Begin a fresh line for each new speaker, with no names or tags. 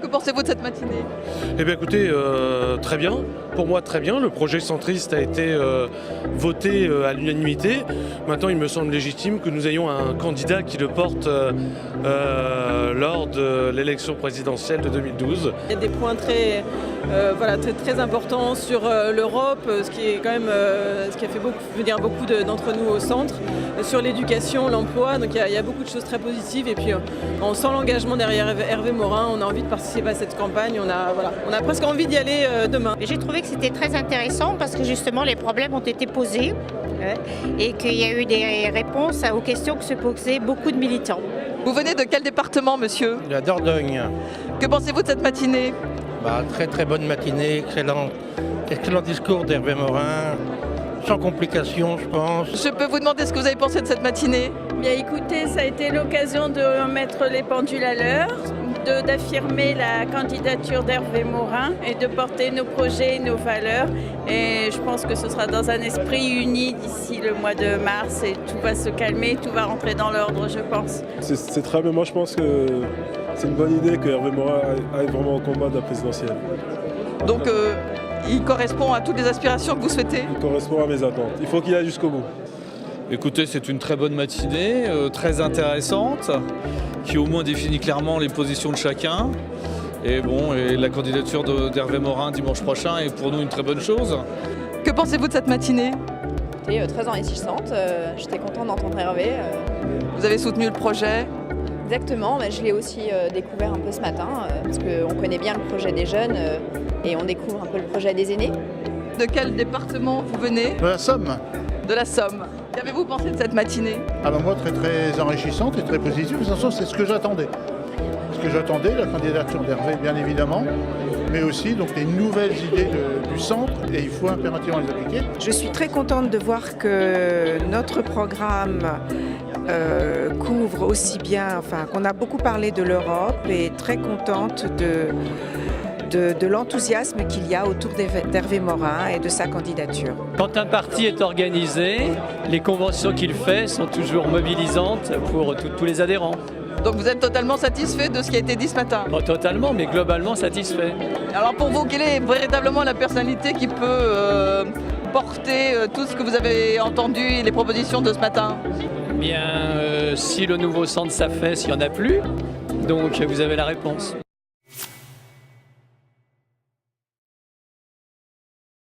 Que pensez-vous de cette matinée?
Eh bien écoutez, très bien. Pour moi, très bien. Le projet centriste a été voté à l'unanimité. Maintenant, il me semble légitime que nous ayons un candidat qui le porte lors de l'élection présidentielle de 2012.
Il y a des points très importants sur l'Europe, ce qui est quand même ce qui a fait venir beaucoup d'entre nous au centre, sur l'éducation, l'emploi. Donc il y a beaucoup de choses très positives et puis on sent l'engagement derrière Hervé Morin. On a envie de participer à cette campagne. On a presque envie d'y aller demain.
J'ai trouvé que c'était très intéressant parce que justement les problèmes ont été posés et qu'il y a eu des réponses aux questions que se posaient beaucoup de militants.
Vous venez de quel département, monsieur?
La Dordogne.
Que pensez-vous de cette matinée?
Très bonne matinée, excellent discours d'Hervé Morin, sans complications je pense.
Je peux vous demander ce que vous avez pensé de cette matinée?
Bien écoutez, ça a été l'occasion de mettre les pendules à l'heure, d'affirmer la candidature d'Hervé Morin et de porter nos projets et nos valeurs. Et je pense que ce sera dans un esprit uni d'ici le mois de mars et tout va se calmer, tout va rentrer dans l'ordre, je pense.
C'est très bien, moi je pense que c'est une bonne idée que Hervé Morin aille vraiment au combat de la présidentielle.
Donc il correspond à toutes les aspirations que vous souhaitez?
Il correspond à mes attentes. Il faut qu'il aille jusqu'au bout.
Écoutez, c'est une très bonne matinée, très intéressante, qui au moins définit clairement les positions de chacun. Et la candidature d'Hervé Morin dimanche prochain est pour nous une très bonne chose.
Que pensez-vous de cette matinée?
Très enrichissante, j'étais contente d'entendre Hervé.
Vous avez soutenu le projet?
Exactement, mais je l'ai aussi découvert un peu ce matin, parce qu'on connaît bien le projet des jeunes et on découvre un peu le projet des aînés.
De quel département vous venez?
De la Somme.
De la Somme. Qu'avez-vous pensé de cette matinée?
Moi, très enrichissante et très positive. De toute façon, c'est ce que j'attendais. La candidature d'Hervé, bien évidemment, mais aussi donc, les nouvelles idées du centre, et il faut impérativement les appliquer.
Je suis très contente de voir que notre programme couvre aussi bien, qu'on a beaucoup parlé de l'Europe, et très contente de l'enthousiasme qu'il y a autour d'Hervé Morin et de sa candidature.
Quand un parti est organisé, les conventions qu'il fait sont toujours mobilisantes pour tous les adhérents.
Donc vous êtes totalement satisfait de ce qui a été dit ce matin?
Pas totalement, mais globalement satisfait.
Alors pour vous, quelle est véritablement la personnalité qui peut porter tout ce que vous avez entendu et les propositions de ce matin?
Si le nouveau centre s'affaisse, il n'y en a plus. Donc vous avez la réponse.